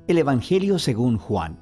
El Evangelio según Juan.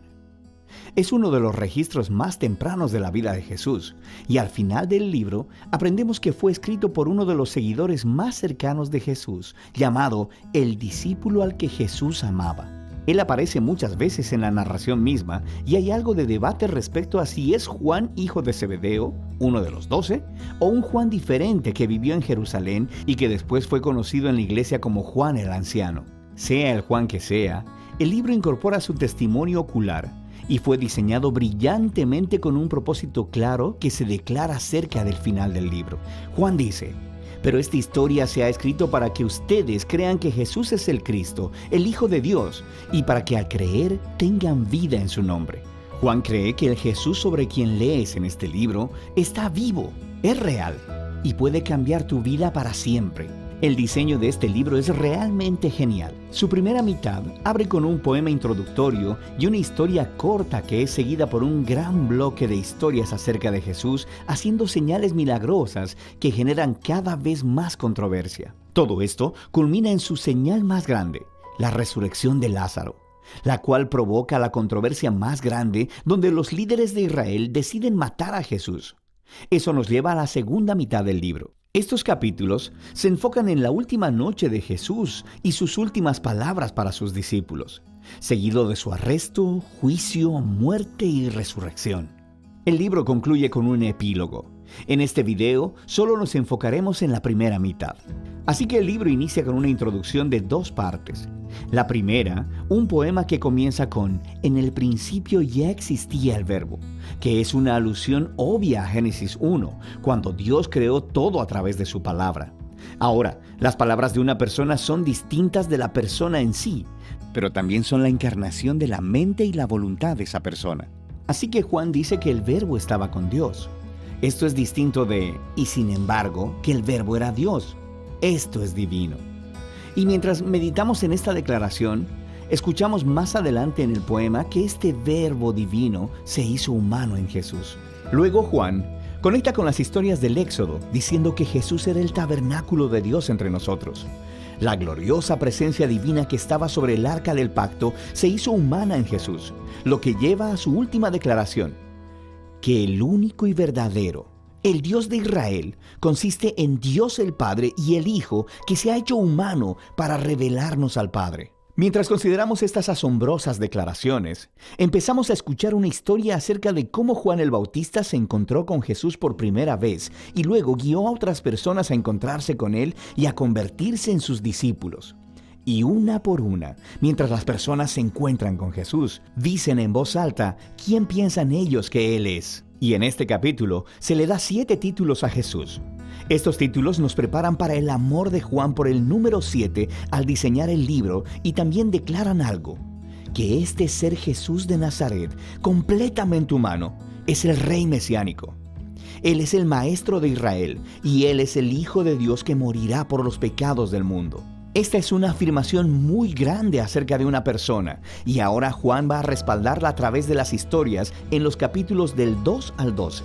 Es uno de los registros más tempranos de la vida de Jesús, y al final del libro aprendemos que fue escrito por uno de los seguidores más cercanos de Jesús, llamado el discípulo al que Jesús amaba. Él aparece muchas veces en la narración misma, y hay algo de debate respecto a si es Juan hijo de Zebedeo, uno de los 12, o un Juan diferente que vivió en Jerusalén y que después fue conocido en la iglesia como Juan el Anciano. Sea el Juan que sea, el libro incorpora su testimonio ocular y fue diseñado brillantemente con un propósito claro que se declara cerca del final del libro. Juan dice: pero esta historia se ha escrito para que ustedes crean que Jesús es el Cristo, el Hijo de Dios, y para que al creer tengan vida en su nombre. Juan cree que el Jesús sobre quien lees en este libro está vivo, es real y puede cambiar tu vida para siempre. El diseño de este libro es realmente genial. Su primera mitad abre con un poema introductorio y una historia corta que es seguida por un gran bloque de historias acerca de Jesús, haciendo señales milagrosas que generan cada vez más controversia. Todo esto culmina en su señal más grande, la resurrección de Lázaro, la cual provoca la controversia más grande, donde los líderes de Israel deciden matar a Jesús. Eso nos lleva a la segunda mitad del libro. Estos capítulos se enfocan en la última noche de Jesús y sus últimas palabras para sus discípulos, seguido de su arresto, juicio, muerte y resurrección. El libro concluye con un epílogo. En este video solo nos enfocaremos en la primera mitad. Así que el libro inicia con una introducción de 2 partes. La primera, un poema que comienza con «En el principio ya existía el verbo», que es una alusión obvia a Génesis 1, cuando Dios creó todo a través de su palabra. Ahora, las palabras de una persona son distintas de la persona en sí, pero también son la encarnación de la mente y la voluntad de esa persona. Así que Juan dice que el verbo estaba con Dios. Esto es distinto de «y sin embargo, que el verbo era Dios». Esto es divino. Y mientras meditamos en esta declaración, escuchamos más adelante en el poema que este verbo divino se hizo humano en Jesús. Luego Juan conecta con las historias del Éxodo, diciendo que Jesús era el tabernáculo de Dios entre nosotros. La gloriosa presencia divina que estaba sobre el arca del pacto se hizo humana en Jesús, lo que lleva a su última declaración, que el único y verdadero, el Dios de Israel, consiste en Dios el Padre y el Hijo que se ha hecho humano para revelarnos al Padre. Mientras consideramos estas asombrosas declaraciones, empezamos a escuchar una historia acerca de cómo Juan el Bautista se encontró con Jesús por primera vez y luego guió a otras personas a encontrarse con él y a convertirse en sus discípulos. Y una por una, mientras las personas se encuentran con Jesús, dicen en voz alta quién piensan ellos que Él es. Y en este capítulo se le da 7 títulos a Jesús. Estos títulos nos preparan para el amor de Juan por el número 7 al diseñar el libro y también declaran algo, que este ser Jesús de Nazaret, completamente humano, es el Rey mesiánico. Él es el Maestro de Israel y Él es el Hijo de Dios que morirá por los pecados del mundo. Esta es una afirmación muy grande acerca de una persona, y ahora Juan va a respaldarla a través de las historias en los capítulos del 2 al 12.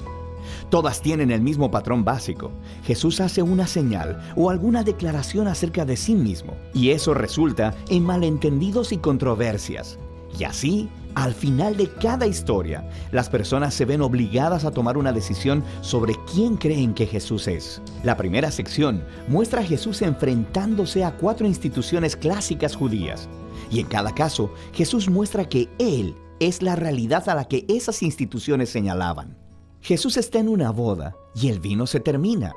Todas tienen el mismo patrón básico. Jesús hace una señal o alguna declaración acerca de sí mismo, y eso resulta en malentendidos y controversias. Y así, al final de cada historia, las personas se ven obligadas a tomar una decisión sobre quién creen que Jesús es. La primera sección muestra a Jesús enfrentándose a 4 instituciones clásicas judías. Y en cada caso, Jesús muestra que Él es la realidad a la que esas instituciones señalaban. Jesús está en una boda y el vino se termina.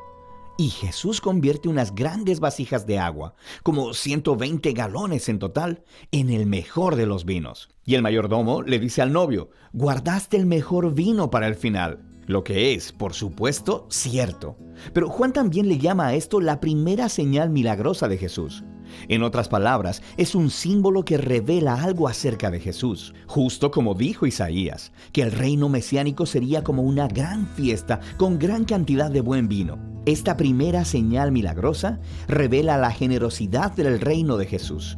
Y Jesús convierte unas grandes vasijas de agua, como 120 galones en total, en el mejor de los vinos. Y el mayordomo le dice al novio: guardaste el mejor vino para el final. Lo que es, por supuesto, cierto. Pero Juan también le llama a esto la primera señal milagrosa de Jesús. En otras palabras, es un símbolo que revela algo acerca de Jesús. Justo como dijo Isaías, que el reino mesiánico sería como una gran fiesta con gran cantidad de buen vino. Esta primera señal milagrosa revela la generosidad del reino de Jesús.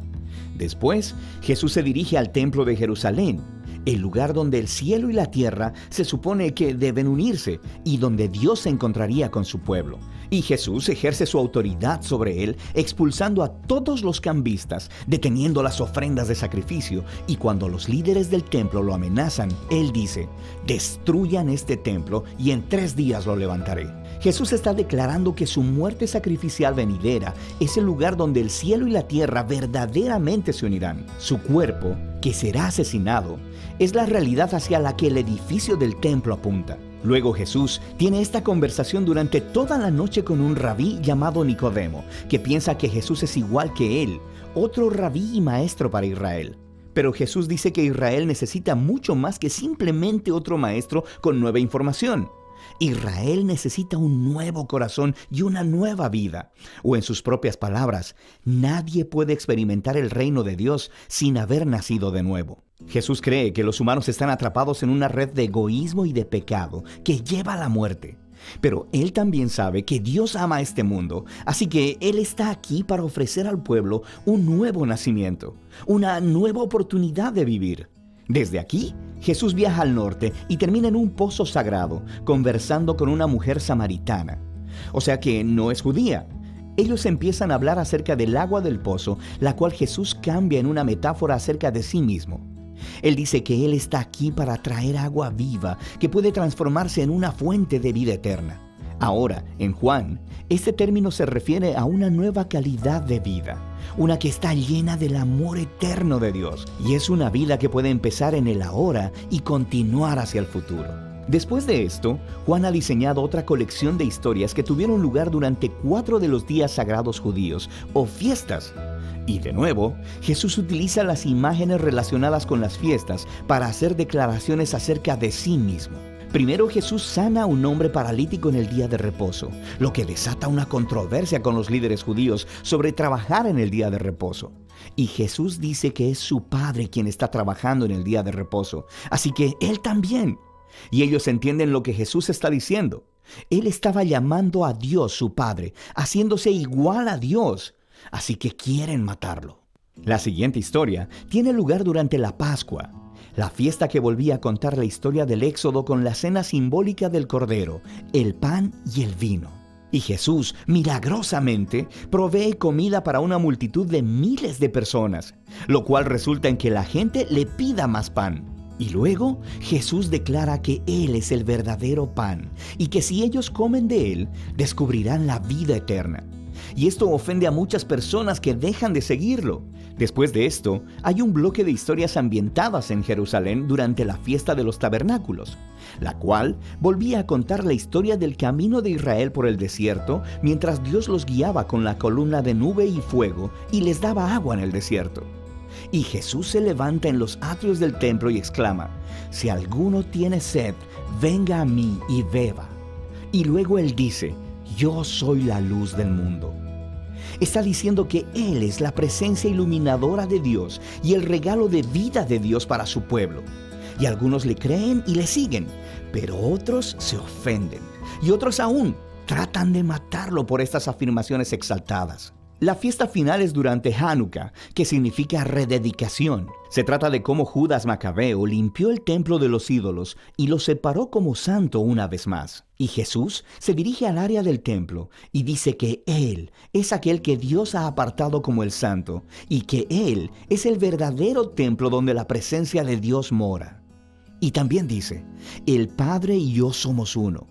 Después, Jesús se dirige al templo de Jerusalén. el lugar donde el cielo y la tierra se supone que deben unirse y donde Dios se encontraría con su pueblo. Y Jesús ejerce su autoridad sobre él, expulsando a todos los cambistas, deteniendo las ofrendas de sacrificio, y cuando los líderes del templo lo amenazan, él dice: destruyan este templo y en 3 días lo levantaré. Jesús está declarando que su muerte sacrificial venidera es el lugar donde el cielo y la tierra verdaderamente se unirán. Su cuerpo, que será asesinado, es la realidad hacia la que el edificio del templo apunta. Luego Jesús tiene esta conversación durante toda la noche con un rabí llamado Nicodemo, que piensa que Jesús es igual que él, otro rabí y maestro para Israel. Pero Jesús dice que Israel necesita mucho más que simplemente otro maestro con nueva información. Israel necesita un nuevo corazón y una nueva vida. O en sus propias palabras, nadie puede experimentar el reino de Dios sin haber nacido de nuevo. Jesús cree que los humanos están atrapados en una red de egoísmo y de pecado que lleva a la muerte. Pero Él también sabe que Dios ama a este mundo, así que Él está aquí para ofrecer al pueblo un nuevo nacimiento, una nueva oportunidad de vivir. Desde aquí, Jesús viaja al norte y termina en un pozo sagrado, conversando con una mujer samaritana. O sea que no es judía. Ellos empiezan a hablar acerca del agua del pozo, la cual Jesús cambia en una metáfora acerca de sí mismo. Él dice que Él está aquí para traer agua viva que puede transformarse en una fuente de vida eterna. Ahora, en Juan, este término se refiere a una nueva calidad de vida, una que está llena del amor eterno de Dios, y es una vida que puede empezar en el ahora y continuar hacia el futuro. Después de esto, Juan ha diseñado otra colección de historias que tuvieron lugar durante 4 de los días sagrados judíos, o fiestas. Y de nuevo, Jesús utiliza las imágenes relacionadas con las fiestas para hacer declaraciones acerca de sí mismo. Primero, Jesús sana a un hombre paralítico en el día de reposo, lo que desata una controversia con los líderes judíos sobre trabajar en el día de reposo. Y Jesús dice que es su Padre quien está trabajando en el día de reposo, así que Él también. Y ellos entienden lo que Jesús está diciendo. Él estaba llamando a Dios su Padre, haciéndose igual a Dios, así que quieren matarlo. La siguiente historia tiene lugar durante la Pascua, la fiesta que volvía a contar la historia del Éxodo con la cena simbólica del Cordero, el pan y el vino. Y Jesús, milagrosamente, provee comida para una multitud de miles de personas, lo cual resulta en que la gente le pida más pan. Y luego Jesús declara que Él es el verdadero pan y que si ellos comen de Él, descubrirán la vida eterna. Y esto ofende a muchas personas que dejan de seguirlo. Después de esto, hay un bloque de historias ambientadas en Jerusalén durante la fiesta de los tabernáculos, la cual volvía a contar la historia del camino de Israel por el desierto mientras Dios los guiaba con la columna de nube y fuego y les daba agua en el desierto. Y Jesús se levanta en los atrios del templo y exclama: «Si alguno tiene sed, venga a mí y beba». Y luego Él dice: «Yo soy la luz del mundo». Está diciendo que Él es la presencia iluminadora de Dios y el regalo de vida de Dios para su pueblo. Y algunos le creen y le siguen, pero otros se ofenden. Y otros aún tratan de matarlo por estas afirmaciones exaltadas. La fiesta final es durante Hanukkah, que significa rededicación. Se trata de cómo Judas Macabeo limpió el templo de los ídolos y lo separó como santo una vez más. Y Jesús se dirige al área del templo y dice que Él es aquel que Dios ha apartado como el santo y que Él es el verdadero templo donde la presencia de Dios mora. Y también dice: «El Padre y yo somos uno».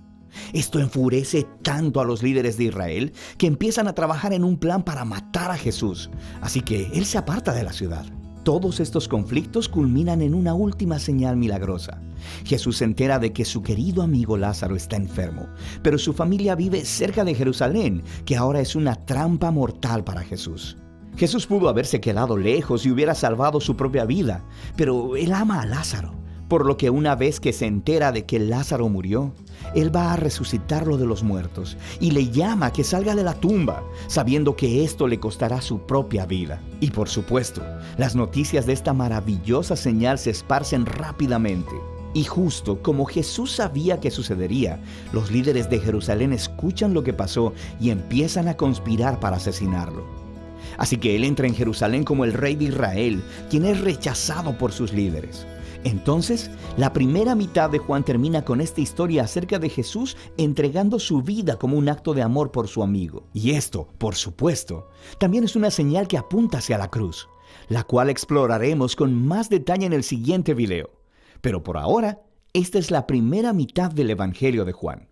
Esto enfurece tanto a los líderes de Israel que empiezan a trabajar en un plan para matar a Jesús. Así que Él se aparta de la ciudad. Todos estos conflictos culminan en una última señal milagrosa. Jesús se entera de que su querido amigo Lázaro está enfermo, pero su familia vive cerca de Jerusalén, que ahora es una trampa mortal para Jesús. Jesús pudo haberse quedado lejos y hubiera salvado su propia vida, pero Él ama a Lázaro. Por lo que una vez que se entera de que Lázaro murió, Él va a resucitarlo de los muertos y le llama a que salga de la tumba, sabiendo que esto le costará su propia vida. Y por supuesto, las noticias de esta maravillosa señal se esparcen rápidamente. Y justo como Jesús sabía que sucedería, los líderes de Jerusalén escuchan lo que pasó y empiezan a conspirar para asesinarlo. Así que Él entra en Jerusalén como el rey de Israel, quien es rechazado por sus líderes. Entonces, la primera mitad de Juan termina con esta historia acerca de Jesús entregando su vida como un acto de amor por su amigo. Y esto, por supuesto, también es una señal que apunta hacia la cruz, la cual exploraremos con más detalle en el siguiente video. Pero por ahora, esta es la primera mitad del Evangelio de Juan.